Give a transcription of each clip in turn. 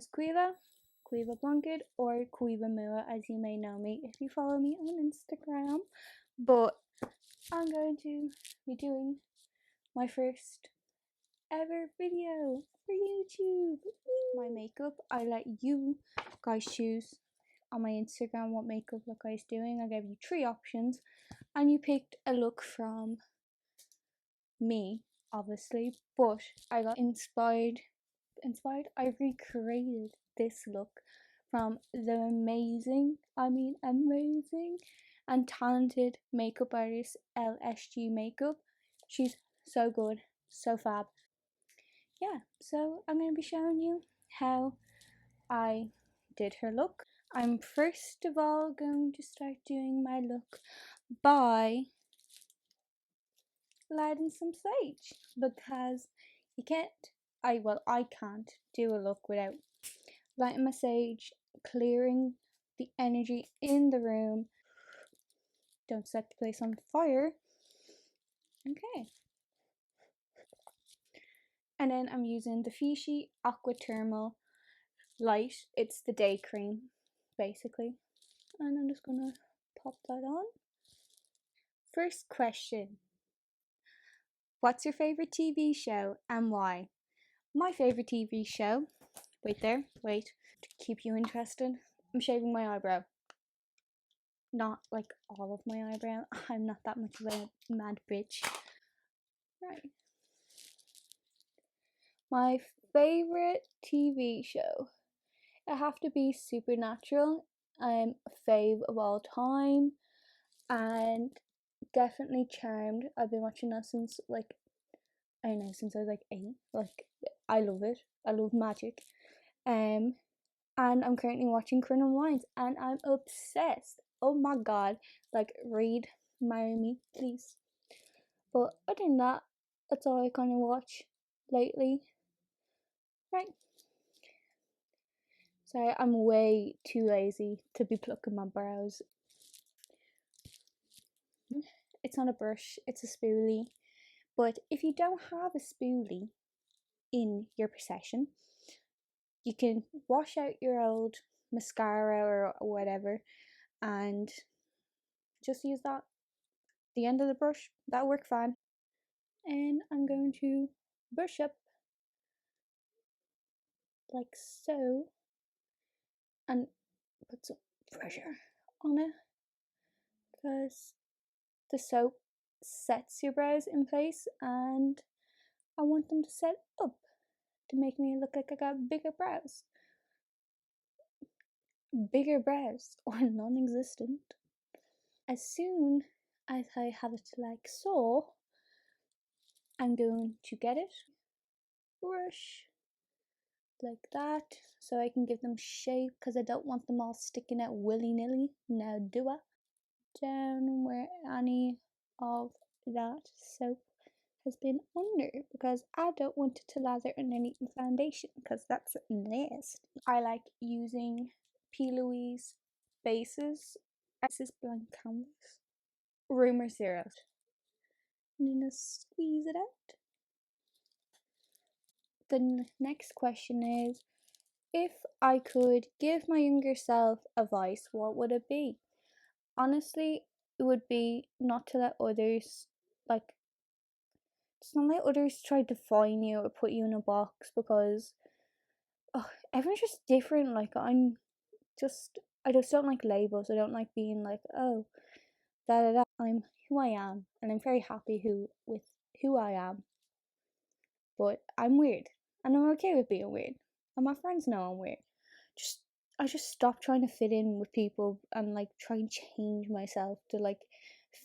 as Caoimhe Blanket, or Caoimhe Mua, as you may know me if you follow me on Instagram. But I'm going to be doing my first ever video for YouTube. My makeup, I let you guys choose on my Instagram what makeup look I was doing. I gave you 3 options and you picked a look from me, obviously, but I got inspired. I recreated this look from the amazing and talented makeup artist LSG Makeup. She's so good, so fab. Yeah, so I'm going to be showing you how I did her look. I'm first of all going to start doing my look by lighting some sage, because you can't, I can't do a look without lighting my sage, clearing the energy in the room. Don't set the place on fire. Okay. And then I'm using the Fishy Aqua Thermal Light. It's the day cream, basically. And I'm just gonna pop that on. First question. What's your favourite TV show and why? My favourite TV show, wait, to keep you interested, I'm shaving my eyebrow. Not like all of my eyebrow, I'm not that much of a mad bitch. Right. My favourite TV show, it have to be Supernatural. I'm a fave of all time, and definitely Charmed. I've been watching that since I don't know, since I was like 8. Like, I love it. I love magic. And I'm currently watching Criminal Minds and I'm obsessed. Oh my god. Like, read, marry me, please. But other than that, that's all I kind of watch lately. Right. Sorry, I'm way too lazy to be plucking my brows. It's not a brush, it's a spoolie. But if you don't have a spoolie in your possession, you can wash out your old mascara or whatever and just use that, the end of the brush. That'll work fine. And I'm going to brush up like so and put some pressure on it, because the soap sets your brows in place and I want them to set up to make me look like I got bigger brows. Bigger brows or non-existent. As soon as I have it like so, I'm going to get it, brush like that, so I can give them shape, because I don't want them all sticking out willy-nilly. Now do I? Down where any of that soap has been under, because I don't want it to lather underneath my foundation, because that's nasty. I like using P. Louise bases. This is blank canvas. Rumor Zero. I'm gonna squeeze it out. The next question is, if I could give my younger self advice, what would it be? Honestly, it would be not to let others, like, just not let others try to define you or put you in a box, because everyone's just different. Like, I just don't like labels. I don't like being like, oh, da da da. I'm who I am, and I'm very happy with who I am. But I'm weird, and I'm okay with being weird, and my friends know I'm weird. I just stopped trying to fit in with people and like try and change myself to like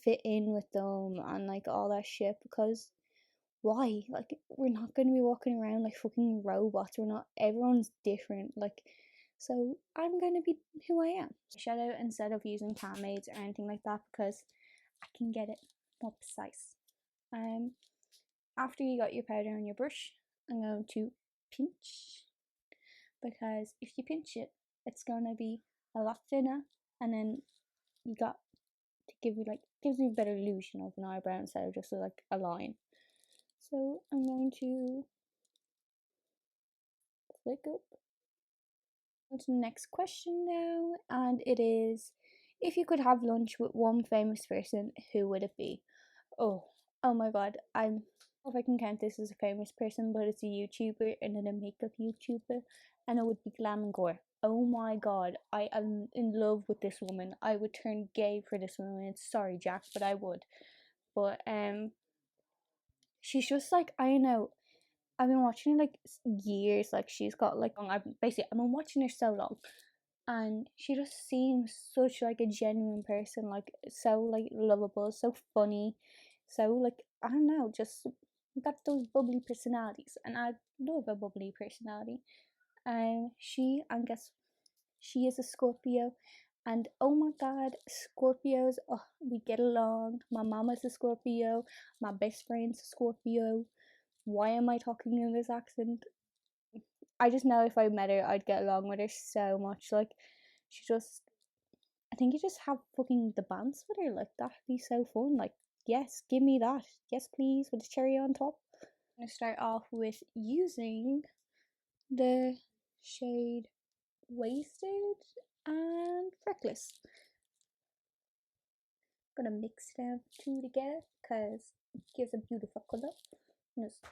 fit in with them and like all that shit, because why? Like, we're not gonna be walking around like fucking robots. We're not. Everyone's different. Like, so I'm gonna be who I am. Shadow instead of using pomades or anything like that, because I can get it more precise. After you got your powder on your brush, I'm going to pinch, because if you pinch it, it's gonna be a lot thinner, and then you got to gives you a better illusion of an eyebrow instead of just like a line. So I'm going to flick up On to the next question now, and it is, if you could have lunch with one famous person, who would it be? Oh, oh my god, I'm, if I can count this as a famous person, but it's a YouTuber and then a makeup YouTuber, and it would be Glam and Gore. Oh my god, I am in love with this woman. I would turn gay for this woman. Sorry, Jack, but I would. But she's just like, I don't know. I've been watching her like years. Like she's got like, I've been watching her so long, and she just seems such like a genuine person, like so like lovable, so funny, so like, I don't know, just got those bubbly personalities, and I love a bubbly personality. She, I guess, she is a Scorpio, and oh my god, Scorpios, oh, we get along. My mama's a Scorpio, my best friend's a Scorpio. Why am I talking in this accent? I just know if I met her, I'd get along with her so much. Like, she just, I think you just have fucking the bands with her. Like, that'd be so fun. Like, yes, give me that. Yes, please, with a cherry on top. I'm gonna start off with using the shade Wasted and Reckless. I'm gonna mix them two together because it gives a beautiful color. Just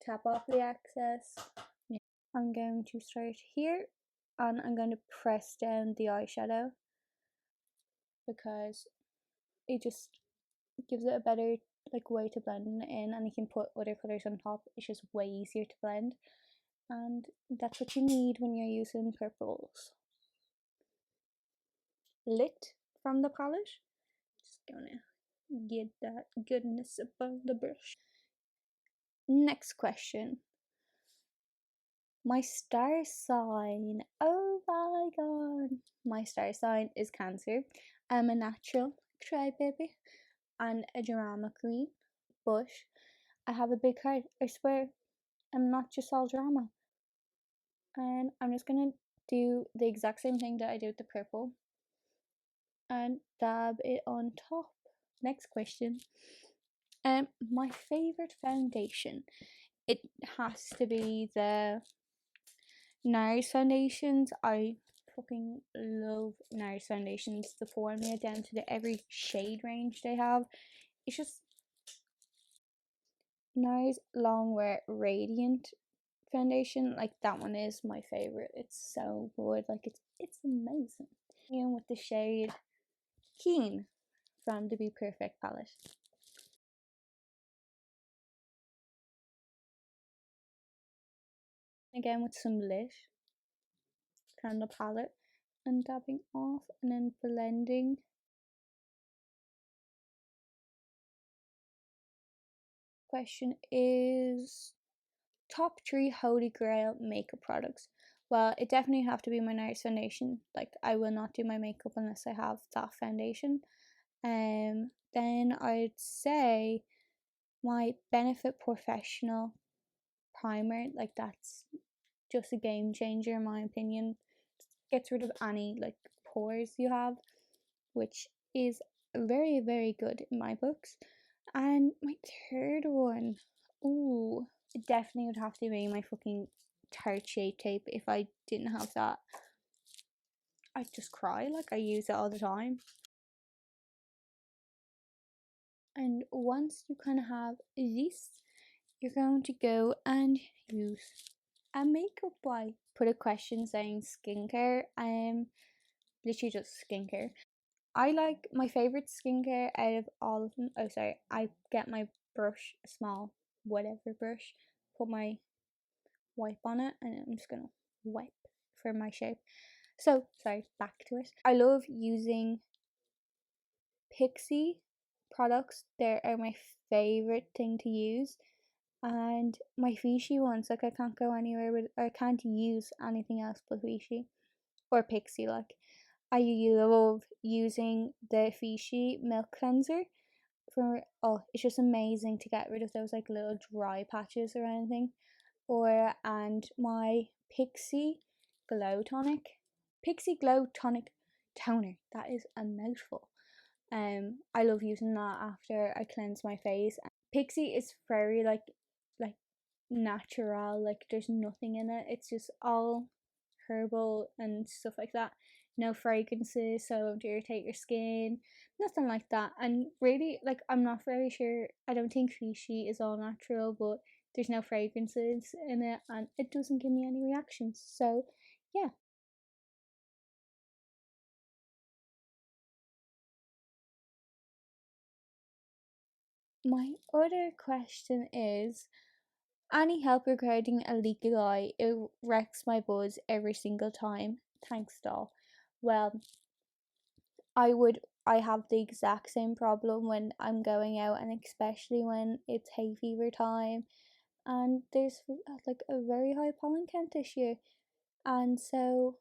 tap off the excess. I'm going to start here, and I'm going to press down the eyeshadow because it just gives it a better like way to blend in, and you can put other colors on top. It's just way easier to blend, and that's what you need when you're using purples. Lit from the palette. Just gonna get that goodness above the brush. Next question. My star sign. Oh my god. My star sign is Cancer. I'm a natural crybaby and a drama queen, but I have a big heart. I swear, I'm not just all drama. And I'm just gonna do the exact same thing that I did with the purple and dab it on top. Next question. My favorite foundation. It has to be the NARS foundations. I fucking love NARS foundations. The formula down to the every shade range they have. It's just NARS Longwear Radiant foundation. Like that one is my favorite. It's so good. Like it's amazing. And with the shade Keen from the Be Perfect palette. Again with some lit from the palette and dabbing off and then blending. Question is top 3 holy grail makeup products. Well, it definitely have to be my NARS foundation. Like I will not do my makeup unless I have that foundation. Then I'd say my Benefit Professional primer. Like that's just a game changer in my opinion. Gets rid of any like pores you have, which is very very good in my books. And my third one, ooh, it definitely would have to be my fucking Tarte Shape Tape. If I didn't have that, I'd just cry. Like I use it all the time. And once you kind of have this, you're going to go and use a makeup wipe. Put a question saying skincare. Literally just skincare. I like my favorite skincare out of all of them. Oh, sorry. I get my brush, a small whatever brush, put my wipe on it, and I'm just gonna wipe for my shape. So, sorry, back to it. I love using Pixie products. They are my favorite thing to use. And my Vichy ones, like I can't go anywhere with, I can't use anything else but Vichy or Pixie. Like I love using the Vichy milk cleanser for, oh, it's just amazing to get rid of those like little dry patches or anything. Or and my Pixie Glow Tonic, Pixie Glow Tonic toner. That is a mouthful. I love using that after I cleanse my face. Pixie is very like natural. Like there's nothing in it. It's just all herbal and stuff like that. No fragrances, so it won't irritate your skin. Nothing like that. And really, like, I'm not very sure. I don't think Vichy is all natural, but there's no fragrances in it, and it doesn't give me any reactions. So, yeah. My other question is, any help regarding a leaky eye? It wrecks my buzz every single time. Thanks, doll. Well, I have the exact same problem when I'm going out, and especially when it's hay fever time, and there's like a very high pollen count this year, and so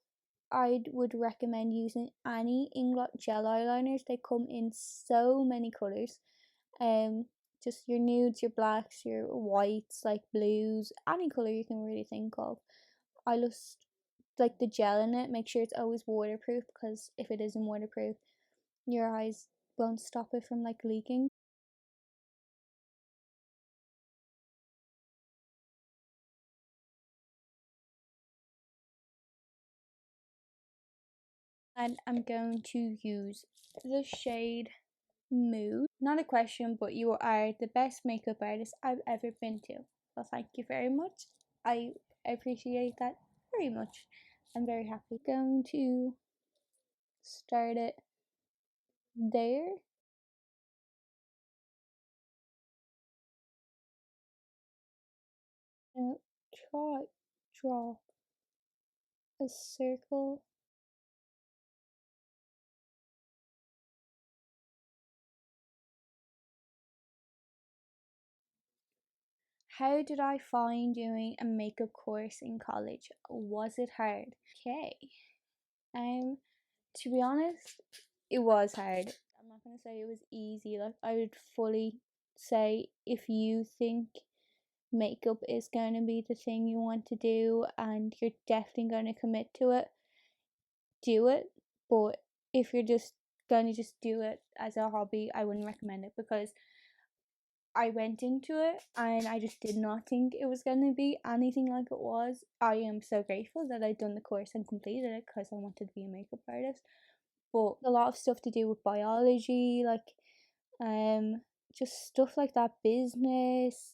I would recommend using any Inglot gel eyeliners. They come in so many colors. Um, just your nudes, your blacks, your whites, like blues, any color you can really think of. I just like the gel in it. Make sure it's always waterproof, because if it isn't waterproof, your eyes won't stop it from like leaking. And I'm going to use the shade Mood. Not a question, but you are the best makeup artist I've ever been to. Well, thank you very much. I appreciate that very much. I'm very happy. Going to start it there. Now try draw a circle. How did I find doing a makeup course in college? Was it hard? Okay. Um, to be honest, it was hard. I'm not gonna say it was easy. Like, I would fully say, if you think makeup is going to be the thing you want to do and you're definitely going to commit to it, do it. But if you're just going to just do it as a hobby, I wouldn't recommend it, because I went into it and I just did not think it was going to be anything like it was. I am so grateful that I'd done the course and completed it, because I wanted to be a makeup artist. But a lot of stuff to do with biology, like um just stuff like that, business,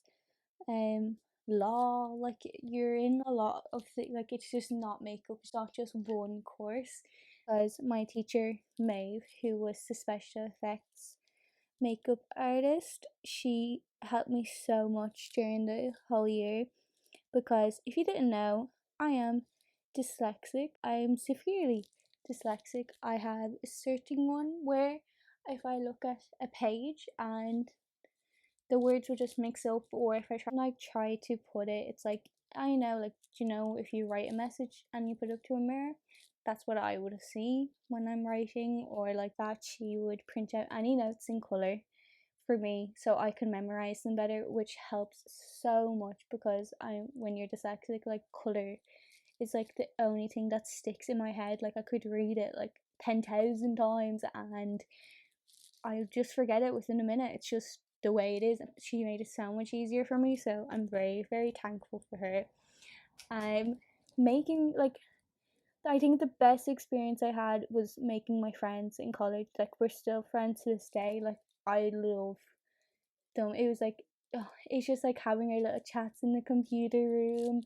um law, like you're in a lot of like, it's just not makeup, it's not just one course. Because my teacher Maeve, who was the special effects makeup artist, she helped me so much during the whole year, because if you didn't know, I am dyslexic. I am severely dyslexic. I have a certain one where if I look at a page and the words will just mix up, or if I try to put it, it's like, I know, like, you know, if you write a message and you put it up to a mirror, that's what I would see when I'm writing. Or like that, she would print out any notes in color for me so I can memorize them better, which helps so much, because when you're dyslexic, like, color is like the only thing that sticks in my head. Like, I could read it like 10,000 times and I just forget it within a minute. It's just the way it is. She made it so much easier for me, so I'm very, very thankful for her. I'm making, like, I think the best experience I had was making my friends in college. Like, we're still friends to this day. Like, I love them. It was like, oh, it's just like having our little chats in the computer room.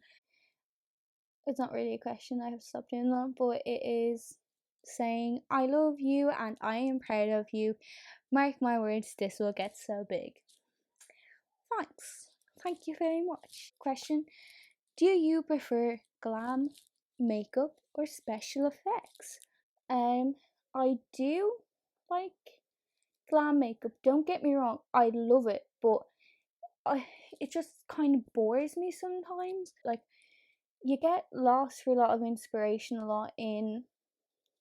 It's not really a question, I have stopped doing that, but it is saying, I love you and I am proud of you. Mark my words, this will get so big. Thanks. Thank you very much. Question: do you prefer glam makeup or special effects? Um, I do like glam makeup. Don't get me wrong, I love it, but it just kind of bores me sometimes. Like, you get lost for a lot of inspiration a lot in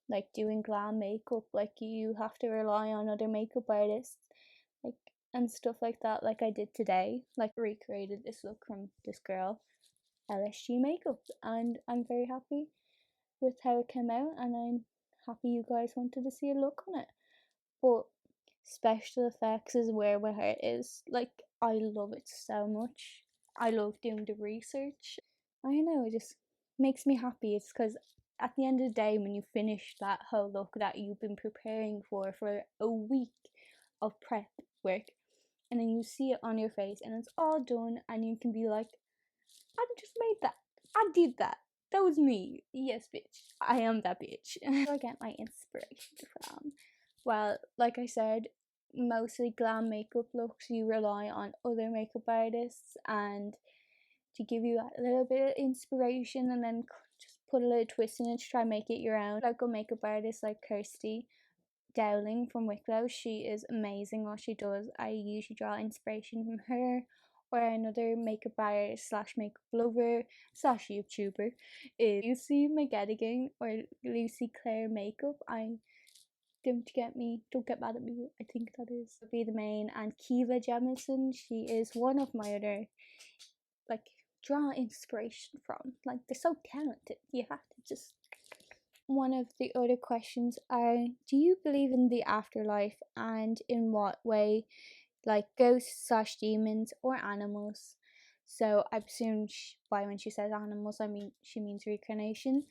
like doing glam makeup. Like, you have to rely on other makeup artists, like, and stuff like that, like I did today. Like, recreated this look from this girl, LSG makeup, and I'm very happy with how it came out, and I'm happy you guys wanted to see a look on it. But special effects is where my heart is. Like, I love it so much. I love doing the research. I know, I just makes me happy is because at the end of the day, when you finish that whole look that you've been preparing for a week of prep work, and then you see it on your face and it's all done, and you can be like, I just made that. I did that. That was me. Yes, bitch. I am that bitch. Where I get my inspiration from? Well, like I said, mostly glam makeup looks. You rely on other makeup artists and to give you a little bit of inspiration, and then just put a little twist in it to try and make it your own. Local makeup artists like Kirsty Dowling from Wicklow, she is amazing what she does. I usually draw inspiration from her, or another makeup artist slash makeup lover slash YouTuber is Lucy McGettigan or Lucy Claire Makeup. I don't get mad at me, I think that is would be the main. And Kiva Jemison, she is one of my other like draw inspiration from. Like, they're so talented. You have to just. One of the other questions are, do you believe in the afterlife, and in what way? Like ghosts slash demons or animals? So I presume by when she says animals, I mean she means reincarnation.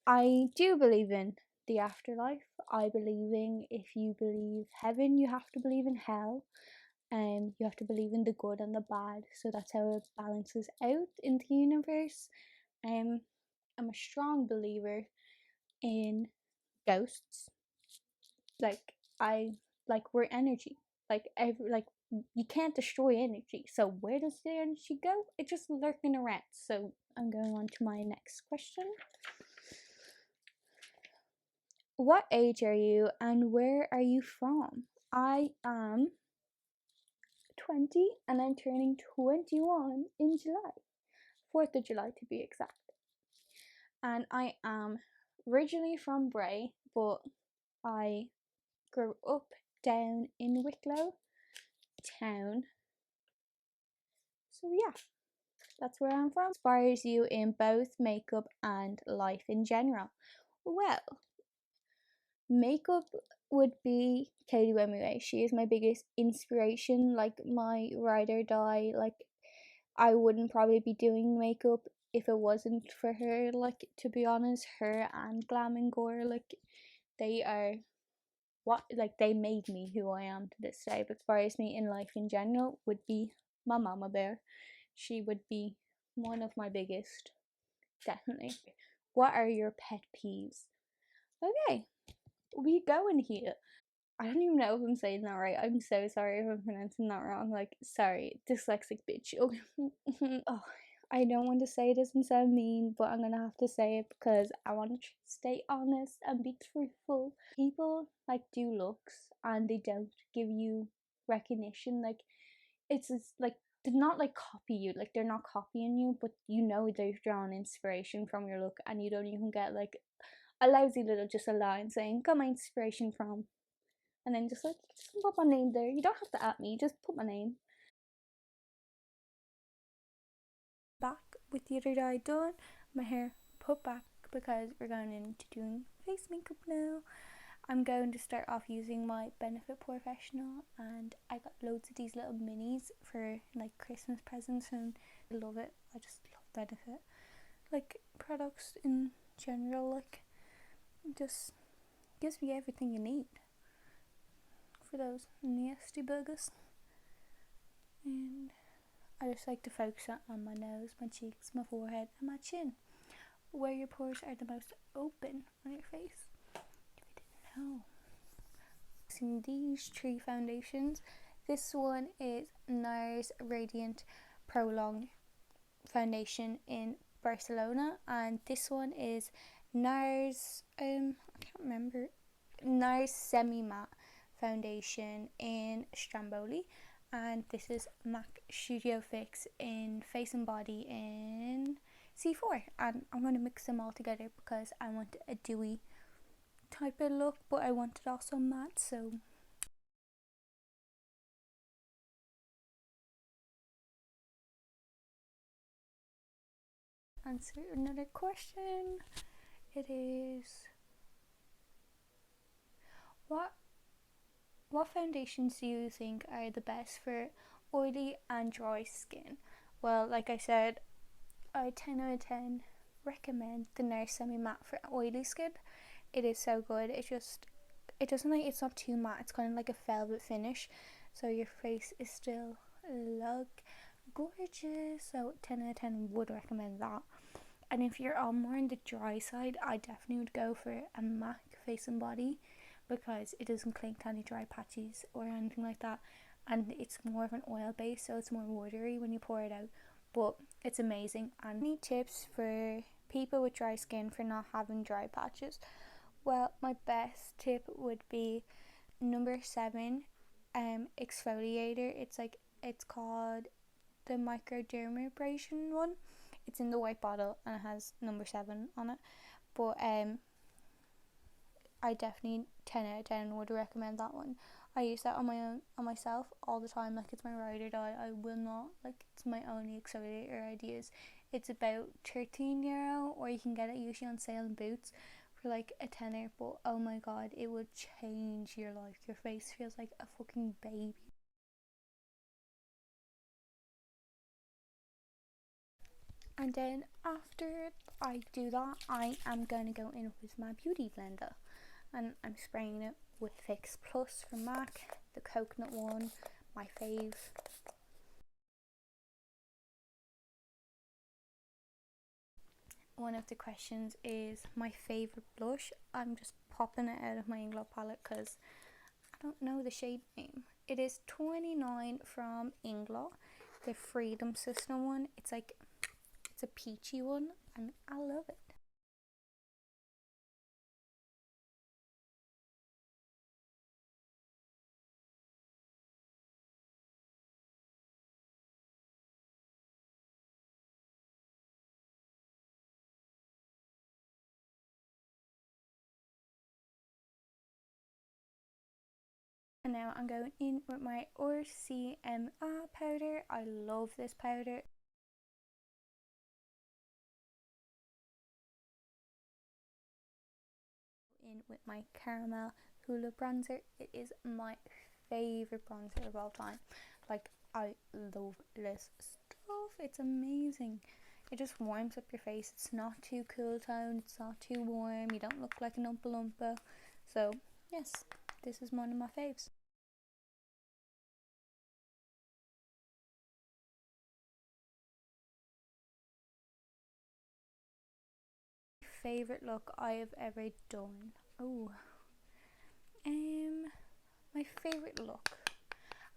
I do believe in the afterlife. I believe in, if you believe heaven, you have to believe in hell. You have to believe in the good and the bad. So that's how it balances out in the universe. I'm a strong believer in ghosts. Like, I like, we're energy. Like you can't destroy energy. So where does the energy go? It's just lurking around. So I'm going on to my next question. What age are you and where are you from? I am 20 and I'm turning 21 in July. 4th of July to be exact. And I am originally from Bray, but I grew up down in Wicklow town. So yeah, that's where I'm from. Inspires you in both makeup and life in general? Well, makeup would be Caoimhe. She is my biggest inspiration, like my ride or die. Like, I wouldn't probably be doing makeup if it wasn't for her. Like, to be honest, her and Glam and Gore, like, they are what, like, they made me who I am to this day. But inspires me in life in general would be my mama bear. She would be one of my biggest, definitely. What are your pet peeves? Okay, we go in here. I don't even know if I'm saying that right. I'm so sorry if I'm pronouncing that wrong. Like, sorry, dyslexic bitch. Oh, I don't want to say it doesn't sound mean, but I'm gonna have to say it because I want to stay honest and be truthful. People like do looks and they don't give you recognition. Like, it's like they're not like copy you. Like, they're not copying you, but you know they've drawn inspiration from your look, and you don't even get like a lousy little just a line saying got my inspiration from, and then just put my name there. You don't have to at me, just put my name. Back with the other eye done, my hair put back because we're going into doing face makeup now. I'm going to start off using my Benefit Professional, and I got loads of these little minis for like Christmas presents, and I love it. I just love Benefit, like products in general. Like, it just gives me everything you need for those nasty burgers. And I just like to focus on my nose, my cheeks, my forehead, and my chin, where your pores are the most open on your face. If you didn't know. Using these three foundations. This one is NARS Radiant Prolonged Foundation in Barcelona, and this one is NARS I can't remember, NARS Semi Matte Foundation in Stromboli, and this is MAC Studio Fix in Face and Body in C4. And I'm going to mix them all together because I want a dewy type of look, but I want it also matte. So answer another question. It is, what foundations do you think are the best for oily and dry skin? Well, like I said, I 10 out of 10 recommend the Nurse Semi Matte for oily skin. It is so good. It doesn't like, it's not too matte. It's kind of like a velvet finish, so your face is still look gorgeous. So 10 out of 10 would recommend that. And if you're on more on the dry side, I definitely would go for a MAC Face and Body, because it doesn't cling to any dry patches or anything like that, and it's more of an oil base, so it's more watery when you pour it out, but it's amazing. And any tips for people with dry skin for not having dry patches? Well, my best tip would be number 7 exfoliator. It's called the microdermabrasion one. It's in the white bottle and it has number 7 on it, but I definitely 10 out of 10 would recommend that one. I use that on my own, on myself all the time. Like, it's my ride or die. I will not, like, it's my only exfoliator ideas. It's about €13, or you can get it usually on sale in Boots for like a tenner, but oh my god, it would change your life. Your face feels like a fucking baby. And then after I do that, I am going to go in with my beauty blender, and I'm spraying it with Fix Plus from MAC, the coconut one, my fave. One of the questions is my favourite blush. I'm just popping it out of my Inglo palette because I don't know the shade name. It is 29 from Inglo, the Freedom System one. It's a peachy one and I love it. And now I'm going in with my RCMA powder. I love this powder. In with my Caramel Hula bronzer. It is my favourite bronzer of all time. Like, I love this stuff. It's amazing. It just warms up your face. It's not too cool toned. It's not too warm. You don't look like an Oompa Loompa. So yes, this is one of my faves. Favorite look I have ever done. Oh, my favorite look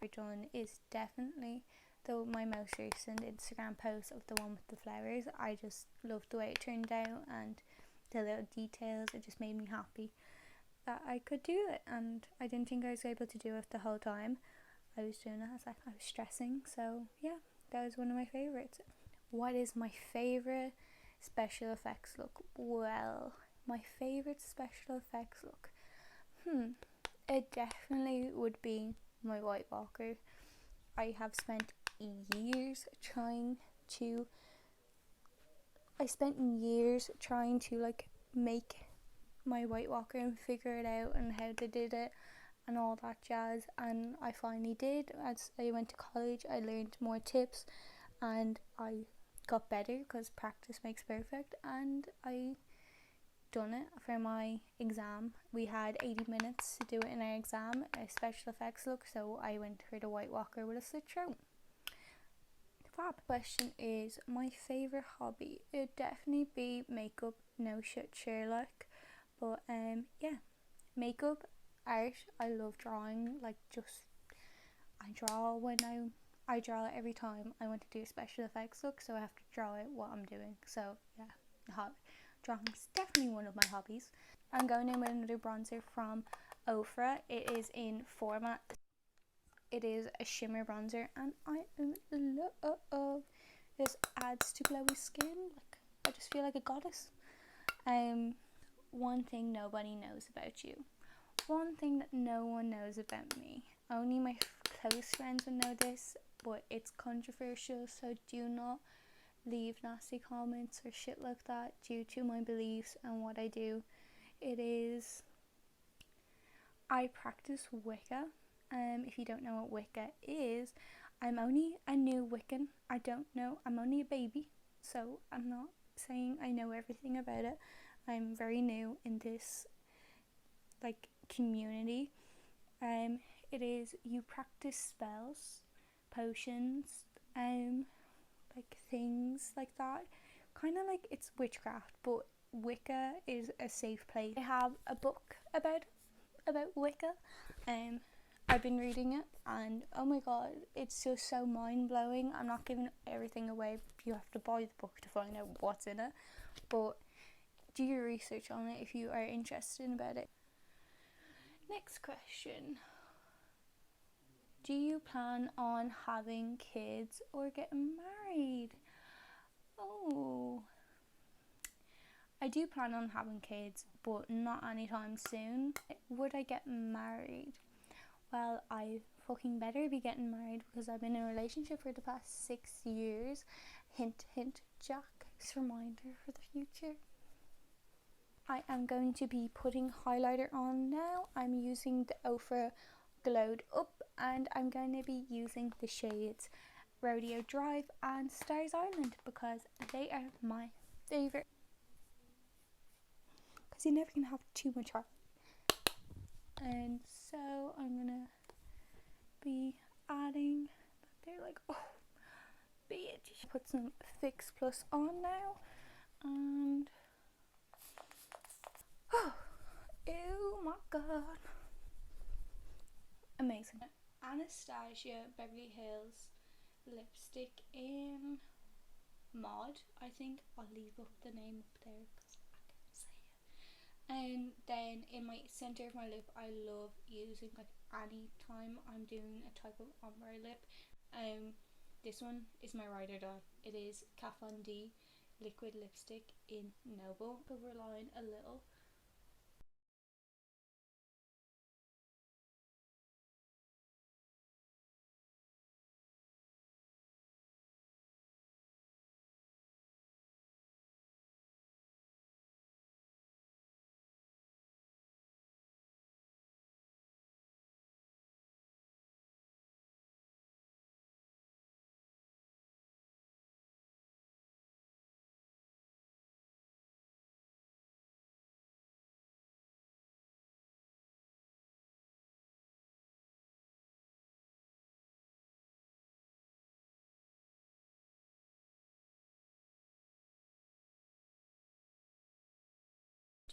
I've ever done is definitely my most recent Instagram post of the one with the flowers. I just loved the way it turned out and the little details. It just made me happy that I could do it, and I didn't think I was able to do it the whole time I was doing it. I was stressing, so yeah, that was one of my favorites. What is my favorite special effects look? Well, my favorite special effects look, it definitely would be my White Walker. I have spent years trying to like make my White Walker and figure it out and how they did it and all that jazz, and I finally did. As I went to college, I learned more tips and I got better because practice makes perfect, and I done it for my exam. We had 80 minutes to do it in our exam, a special effects look, so I went for the White Walker with a slit throat. Fab. Question is my favourite hobby. It'd definitely be makeup, no shit Sherlock, but yeah, makeup, art. I love drawing. Like, just I draw when I draw every time I want to do a special effects look, so I have to draw it what I'm doing. So yeah, drawing is definitely one of my hobbies. I'm going in with another bronzer from Ofra. It is in Format. It is a shimmer bronzer, and I am in love. This adds to glowy skin. Like, I just feel like a goddess. One thing nobody knows about you. One thing that no one knows about me. Only my close friends would know this, but it's controversial, so do not leave nasty comments or shit like that due to my beliefs and what I do. It is, I practice Wicca. If you don't know what Wicca is, I'm only a new Wiccan. I don't know, I'm only a baby, so I'm not saying I know everything about it. I'm very new in this like community. It is you practice spells, potions, like things like that. Kind of like it's witchcraft, but Wicca is a safe place. I have a book about Wicca. I've been reading it, and oh my god, it's just so mind blowing. I'm not giving everything away. You have to buy the book to find out what's in it, but do your research on it if you are interested about it. Next question. Do you plan on having kids or getting married? Oh, I do plan on having kids, but not anytime soon. Would I get married? Well, I fucking better be getting married because I've been in a relationship for the past 6 years. Hint, hint, Jack's reminder for the future. I am going to be putting highlighter on now. I'm using the Ofra Glowed Up, and I'm going to be using the shades Rodeo Drive and Stars Island because they are my favourite. Because you never can have too much highlight. And so I'm gonna be adding, they're like, oh bitch. Put some Fix Plus on now, and oh my god, amazing. Anastasia Beverly Hills lipstick in Mod, I think. I'll leave up the name up there because I can't say it. And then in my center of my lip, I love using, like, any time I'm doing a type of ombre lip, this one is my ride or die. It is Kat Von D liquid lipstick in Noble. Overline a little.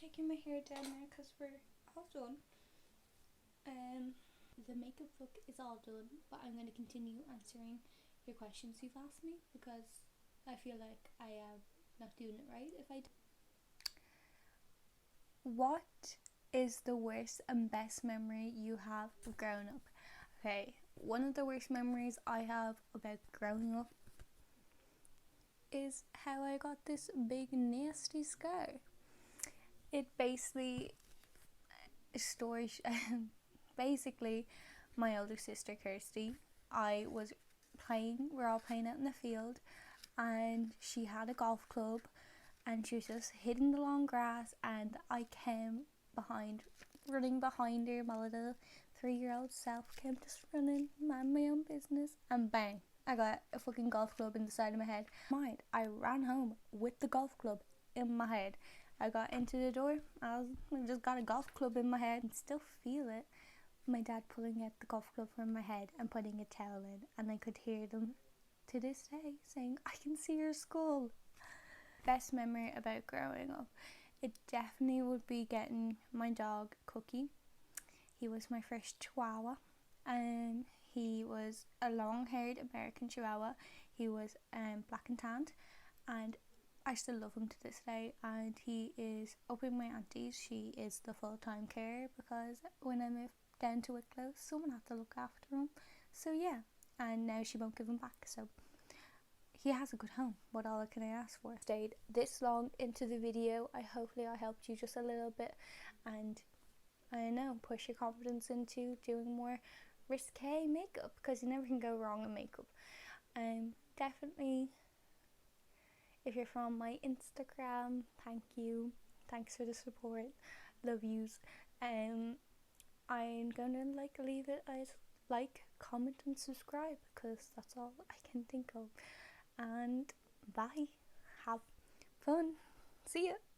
Taking my hair down now because we're all done. The makeup look is all done, but I'm going to continue answering your questions you've asked me because I feel like I am not doing it right if I do. What is the worst and best memory you have of growing up? Okay, one of the worst memories I have about growing up is how I got this big nasty scar. It basically story basically my older sister Kirsty, we're all playing out in the field, and she had a golf club and she was just hitting the long grass, and I came running behind her. My little 3-year-old self came just running, mind my own business, and bang, I got a fucking golf club in the side of my head. I ran home with the golf club in my head. I got into the door, I just got a golf club in my head and still feel it. My dad pulling out the golf club from my head and putting a towel in, and I could hear them to this day saying, I can see your skull. Best memory about growing up, it definitely would be getting my dog Cookie. He was my first Chihuahua, and he was a long-haired American Chihuahua. He was black and tanned, and I still love him to this day, and he is up in my auntie's. She is the full-time carer because when I moved down to Wicklow, someone had to look after him. So yeah, and now she won't give him back, so he has a good home. What all can I ask for? Stayed this long into the video. Hopefully I helped you just a little bit, and I don't know, push your confidence into doing more risque makeup because you never can go wrong in makeup. Definitely, if you're from my Instagram, thank you. Thanks for the support. Love yous. I'm gonna leave it as comment and subscribe because that's all I can think of. And bye. Have Fun. See ya.